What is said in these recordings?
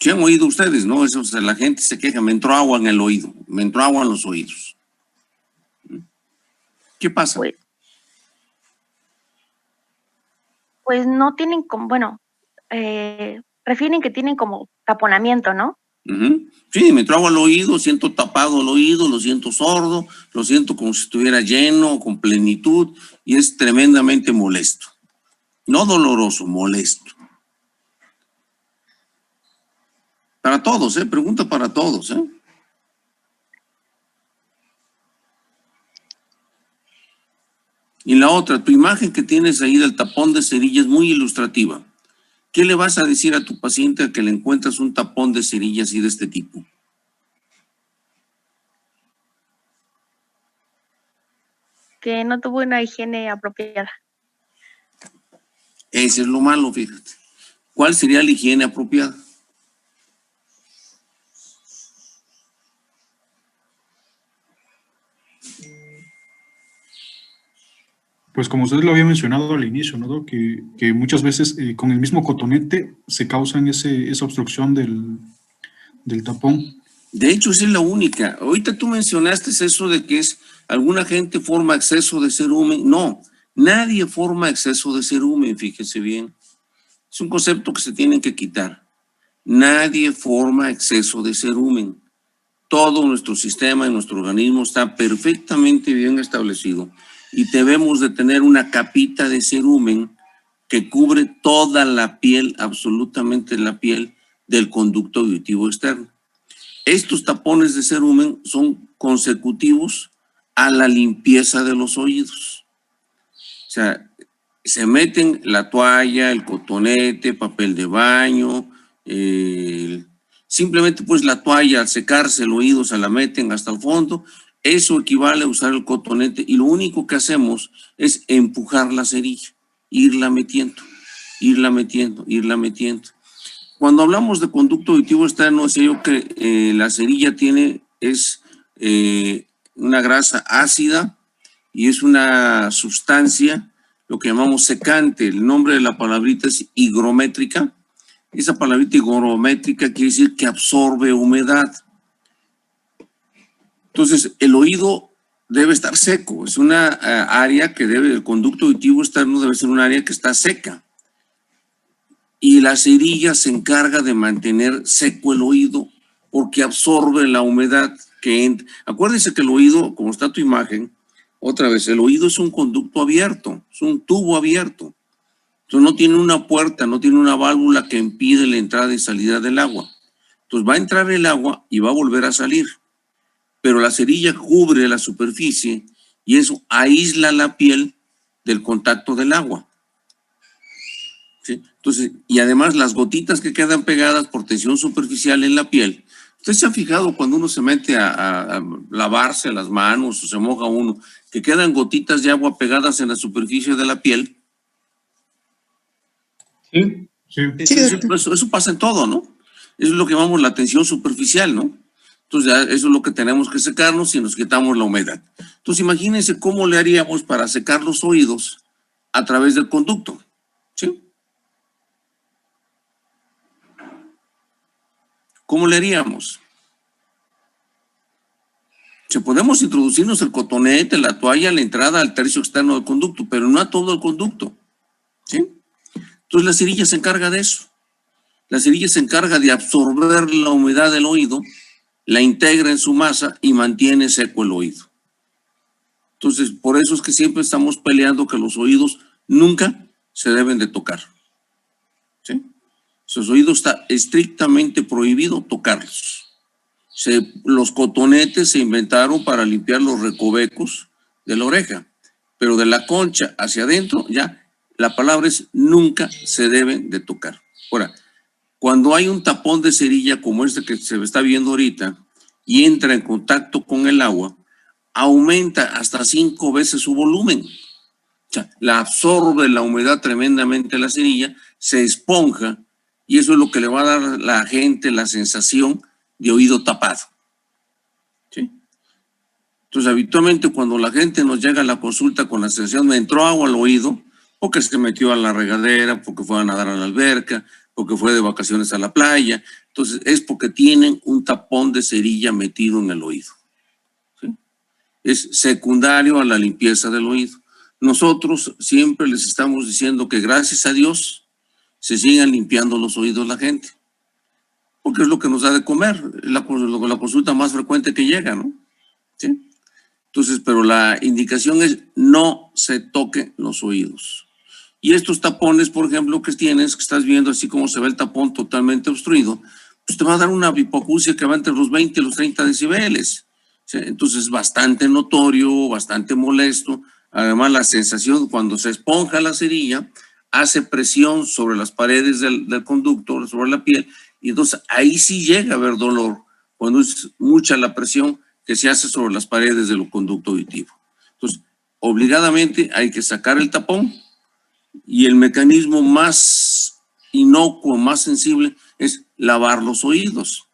¿Qué han oído ustedes, no? Eso, o sea, la gente se queja, me entró agua en el oído, me entró agua en los oídos. ¿Qué pasa? Pues no tienen como, bueno, refieren que tienen como taponamiento, ¿no? Sí, me entró agua al oído, siento tapado el oído, lo siento sordo, lo siento como si estuviera lleno, con plenitud, y es tremendamente molesto. No doloroso, molesto. Para todos, pregunta para todos, Y la otra, tu imagen que tienes ahí del tapón de cerilla es muy ilustrativa. ¿Qué le vas a decir a tu paciente a que le encuentras un tapón de cerilla así de este tipo? Que no tuvo una higiene apropiada. Ese es lo malo, fíjate. ¿Cuál sería la higiene apropiada? Pues como usted lo había mencionado al inicio, ¿no, Doc? Que muchas veces con el mismo cotonete se causan esa obstrucción del tapón. De hecho, esa es la única. Ahorita tú mencionaste eso de que alguna gente forma exceso de cerumen. No, nadie forma exceso de cerumen, fíjese bien. Es un concepto que se tiene que quitar. Nadie forma exceso de cerumen. Todo nuestro sistema y nuestro organismo está perfectamente bien establecido y debemos de tener una capita de cerumen que cubre toda la piel, absolutamente la piel del conducto auditivo externo. Estos tapones de cerumen son consecutivos a la limpieza de los oídos. O sea, se meten la toalla, el cotonete, papel de baño, simplemente pues la toalla al secarse el oído se la meten hasta el fondo. Eso equivale a usar el cotonete y lo único que hacemos es empujar la cerilla, irla metiendo, irla metiendo, irla metiendo. Cuando hablamos de conducto auditivo externo, sé yo que la cerilla es una grasa ácida y es una sustancia, lo que llamamos secante. El nombre de la palabrita es higrométrica. Esa palabrita higrométrica quiere decir que absorbe humedad. Entonces, el oído debe estar seco. Es una área que el conducto auditivo externo debe ser un área que está seca. Y la cerilla se encarga de mantener seco el oído porque absorbe la humedad que entra. Acuérdense que el oído, como está tu imagen, otra vez, el oído es un conducto abierto, es un tubo abierto. Entonces no tiene una puerta, no tiene una válvula que impide la entrada y salida del agua. Entonces va a entrar el agua y va a volver a salir. Pero la cerilla cubre la superficie y eso aísla la piel del contacto del agua. ¿Sí? Entonces, y además las gotitas que quedan pegadas por tensión superficial en la piel. ¿Usted se ha fijado cuando uno se mete a lavarse las manos o se moja uno, que quedan gotitas de agua pegadas en la superficie de la piel? Sí, sí. Eso pasa en todo, ¿no? Eso es lo que llamamos la tensión superficial, ¿no? Entonces, ya eso es lo que tenemos que secarnos y nos quitamos la humedad. Entonces, imagínense cómo le haríamos para secar los oídos a través del conducto, ¿sí? ¿Cómo le haríamos? Si podemos introducirnos el cotonete, la toalla, a la entrada al tercio externo del conducto, pero no a todo el conducto, ¿sí? Entonces la cerilla se encarga de eso. La cerilla se encarga de absorber la humedad del oído, la integra en su masa y mantiene seco el oído. Entonces, por eso es que siempre estamos peleando que los oídos nunca se deben de tocar, ¿sí? Sus oídos está estrictamente prohibido tocarlos. Los cotonetes se inventaron para limpiar los recovecos de la oreja, pero de la concha hacia adentro ya la palabra es nunca se deben de tocar. Ahora, cuando hay un tapón de cerilla como este que se está viendo ahorita y entra en contacto con el agua, aumenta hasta 5 veces su volumen. O sea, la absorbe la humedad tremendamente la cerilla, se esponja y eso es lo que le va a dar a la gente la sensación de oído tapado. ¿Sí? Entonces, habitualmente cuando la gente nos llega a la consulta con la sensación de entró agua al oído, porque se metió a la regadera, porque fue a nadar a la alberca, porque fue de vacaciones a la playa. Entonces es porque tienen un tapón de cerilla metido en el oído. ¿Sí? Es secundario a la limpieza del oído. Nosotros siempre les estamos diciendo que gracias a Dios se sigan limpiando los oídos la gente, porque es lo que nos da de comer, la consulta más frecuente que llega, ¿no? ¿Sí? Entonces, pero la indicación es no se toquen los oídos. Y estos tapones, por ejemplo, que tienes, que estás viendo así como se ve el tapón totalmente obstruido, pues te va a dar una hipoacusia que va entre los 20 y los 30 decibeles. ¿Sí? Entonces, bastante notorio, bastante molesto. Además, la sensación cuando se esponja la cerilla, hace presión sobre las paredes del conducto, sobre la piel, y entonces ahí sí llega a haber dolor, cuando es mucha la presión que se hace sobre las paredes del conducto auditivo. Entonces, obligadamente hay que sacar el tapón, y el mecanismo más inocuo, más sensible, es lavar los oídos.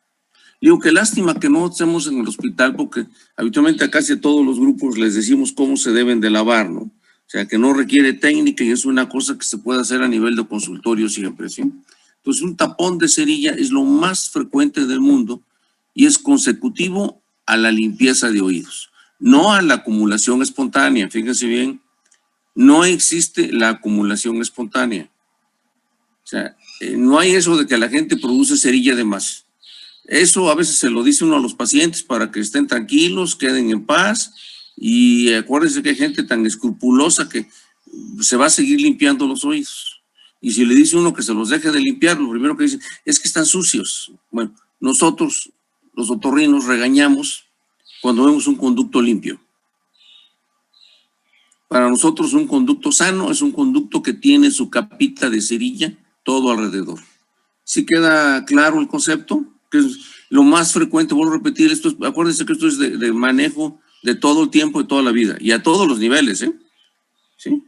Digo, qué lástima que no estemos en el hospital, porque habitualmente a casi todos los grupos les decimos cómo se deben de lavar, ¿no? O sea, que no requiere técnica y es una cosa que se puede hacer a nivel de consultorio siempre, ¿sí? Entonces, un tapón de cerilla es lo más frecuente del mundo y es consecutivo a la limpieza de oídos, no a la acumulación espontánea. Fíjense bien, no existe la acumulación espontánea. O sea, no hay eso de que la gente produce cerilla de más. Eso a veces se lo dice uno a los pacientes para que estén tranquilos, queden en paz, y acuérdense que hay gente tan escrupulosa que se va a seguir limpiando los oídos. Y si le dice uno que se los deje de limpiar, lo primero que dice es que están sucios. Bueno, nosotros, los otorrinos, regañamos cuando vemos un conducto limpio. Para nosotros un conducto sano es un conducto que tiene su capita de cerilla todo alrededor. ¿Sí queda claro el concepto? Que es lo más frecuente, vuelvo a repetir, esto es, acuérdense que esto es de manejo de todo el tiempo y toda la vida, y a todos los niveles, ¿eh? ¿Sí?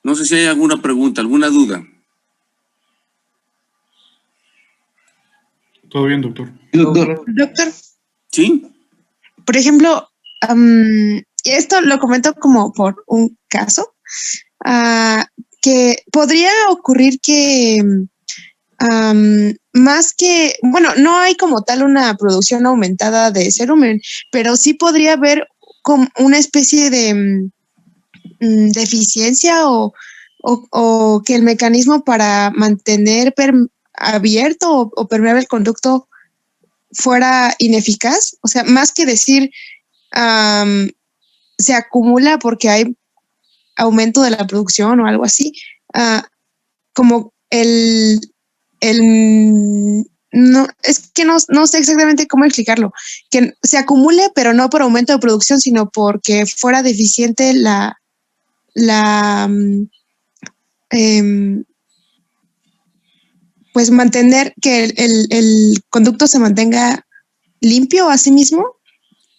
No sé si hay alguna pregunta, alguna duda. Todo bien, doctor. Doctor, ¿Sí? por ejemplo, esto lo comento como por un caso, que podría ocurrir que más que, bueno, no hay como tal una producción aumentada de cerumen, pero sí podría haber como una especie de deficiencia o que el mecanismo para mantener abierto o permeable el conducto fuera ineficaz. O sea, más que decir se acumula porque hay aumento de la producción o algo así, como no, es que no sé exactamente cómo explicarlo, que se acumule, pero no por aumento de producción, sino porque fuera deficiente pues mantener que el conducto se mantenga limpio a sí mismo.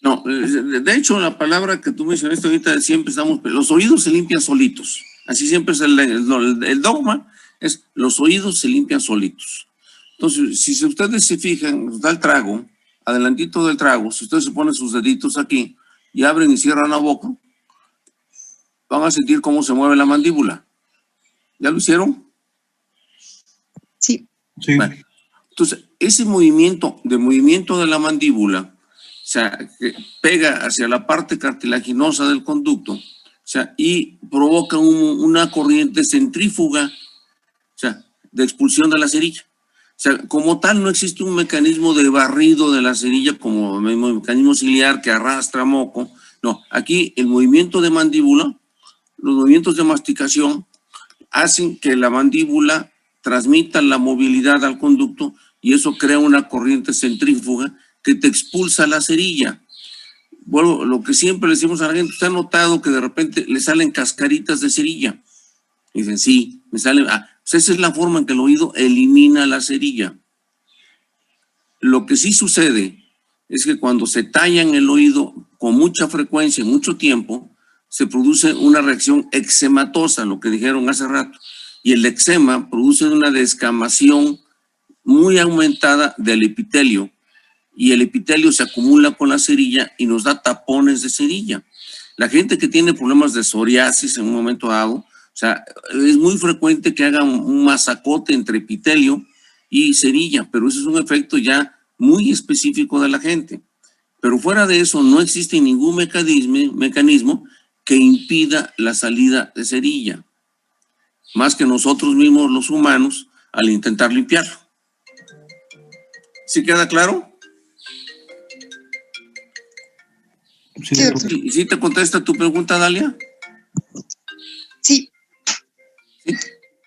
No, de hecho, la palabra que tú mencionaste ahorita, siempre estamos, los oídos se limpian solitos. Así siempre es el dogma, es los oídos se limpian solitos. Entonces, si ustedes se fijan, da el trago, adelantito del trago, si ustedes se ponen sus deditos aquí y abren y cierran la boca, van a sentir cómo se mueve la mandíbula. ¿Ya lo hicieron? Sí. Sí. Bueno, entonces, ese movimiento de la mandíbula, o sea, que pega hacia la parte cartilaginosa del conducto, o sea, y provoca una corriente centrífuga, o sea, de expulsión de la cerilla. O sea, como tal, no existe un mecanismo de barrido de la cerilla como el mecanismo ciliar que arrastra moco. No, aquí el movimiento de mandíbula, los movimientos de masticación hacen que la mandíbula transmita la movilidad al conducto y eso crea una corriente centrífuga que te expulsa la cerilla. Bueno, lo que siempre le decimos a la gente, ¿usted ha notado que de repente le salen cascaritas de cerilla? Y dicen, sí, me salen. Pues esa es la forma en que el oído elimina la cerilla. Lo que sí sucede es que cuando se tallan el oído con mucha frecuencia, mucho tiempo, se produce una reacción eczematosa, lo que dijeron hace rato. Y el eczema produce una descamación muy aumentada del epitelio. Y el epitelio se acumula con la cerilla y nos da tapones de cerilla. La gente que tiene problemas de psoriasis en un momento dado O sea, es muy frecuente que hagan un masacote entre epitelio y cerilla, pero eso es un efecto ya muy específico de la gente. Pero fuera de eso, no existe ningún mecanismo que impida la salida de cerilla, más que nosotros mismos los humanos al intentar limpiarlo. ¿Sí queda claro? Sí, Sí, doctor. doctor. ¿Y si te contesta tu pregunta, Dalia? Sí,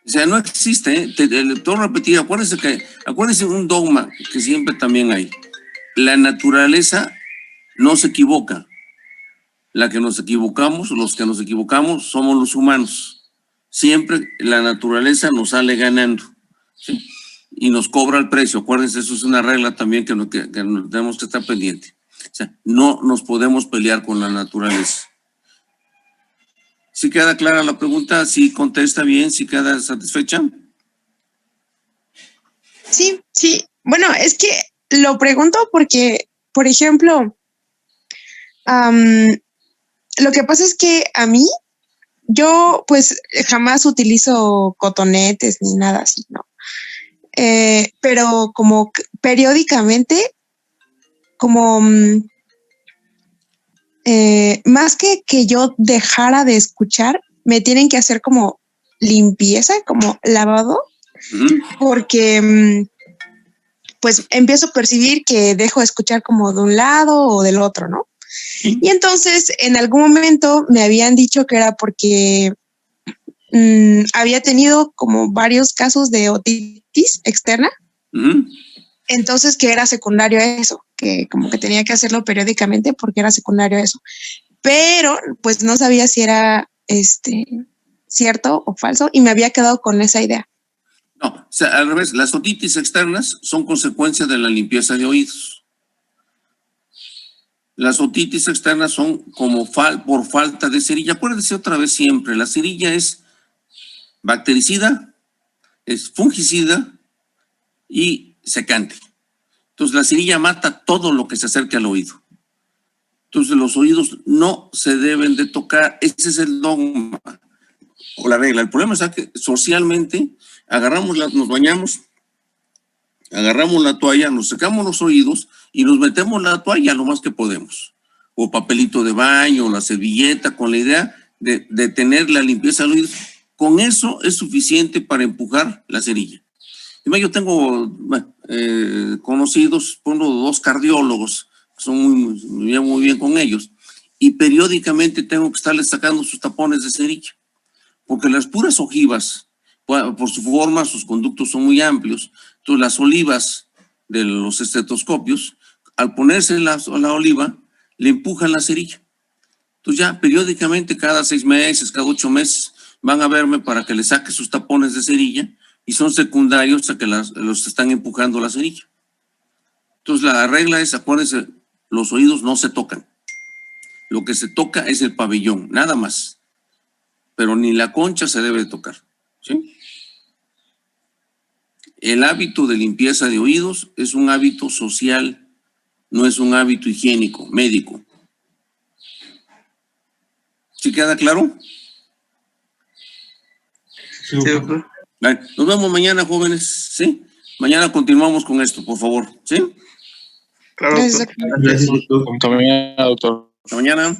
O sea, no existe, tengo que repetir, acuérdense un dogma que siempre también hay. La naturaleza no se equivoca. Los que nos equivocamos somos los humanos. Siempre la naturaleza nos sale ganando, ¿sí? Y nos cobra el precio. Acuérdense, eso es una regla también que tenemos que estar pendiente. O sea, no nos podemos pelear con la naturaleza. ¿Sí queda clara la pregunta? ¿Sí contesta bien? ¿Sí queda satisfecha? sí, sí. Bueno, es que lo pregunto porque, por ejemplo, lo que pasa es que a mí, yo pues jamás utilizo cotonetes ni nada así, ¿no? Pero como periódicamente, como más que yo dejara de escuchar, me tienen que hacer como limpieza, como lavado, porque pues empiezo a percibir que dejo de escuchar como de un lado o del otro, ¿no? Y entonces en algún momento me habían dicho que era porque había tenido como varios casos de otitis externa, entonces que era secundario a eso, que como que tenía que hacerlo periódicamente porque era secundario a eso. Pero pues no sabía si era cierto o falso y me había quedado con esa idea. No, o sea, al revés, las otitis externas son consecuencia de la limpieza de oídos. Las otitis externas son como por falta de cerilla. Acuérdense otra vez siempre, la cerilla es bactericida, es fungicida y secante. Entonces la cerilla mata todo lo que se acerque al oído. Entonces los oídos no se deben de tocar. Ese es el dogma o la regla. El problema es que socialmente nos bañamos, agarramos la toalla, nos secamos los oídos y nos metemos la toalla lo más que podemos. O papelito de baño, o la servilleta, con la idea de tener la limpieza del oído. Con eso es suficiente para empujar la cerilla. Yo tengo conocidos, dos cardiólogos, son muy bien con ellos, y periódicamente tengo que estarles sacando sus tapones de cerilla, porque las puras ojivas, por su forma, sus conductos son muy amplios, entonces las olivas de los estetoscopios, al ponerse la oliva, le empujan la cerilla. Entonces ya periódicamente, cada 6 meses, cada 8 meses, van a verme para que les saque sus tapones de cerilla, y son secundarios a que los están empujando la cerilla. Entonces la regla es, acuérdense, los oídos no se tocan. Lo que se toca es el pabellón, nada más. Pero ni la concha se debe tocar, ¿sí? El hábito de limpieza de oídos es un hábito social, no es un hábito higiénico, médico. ¿Sí queda claro? Sí, doctor. Vale, nos vemos mañana, jóvenes, ¿sí? Mañana continuamos con esto, por favor, ¿sí? Claro, Gracias, doctor. doctor. Gracias, doctor. Hasta mañana, doctor. Hasta mañana.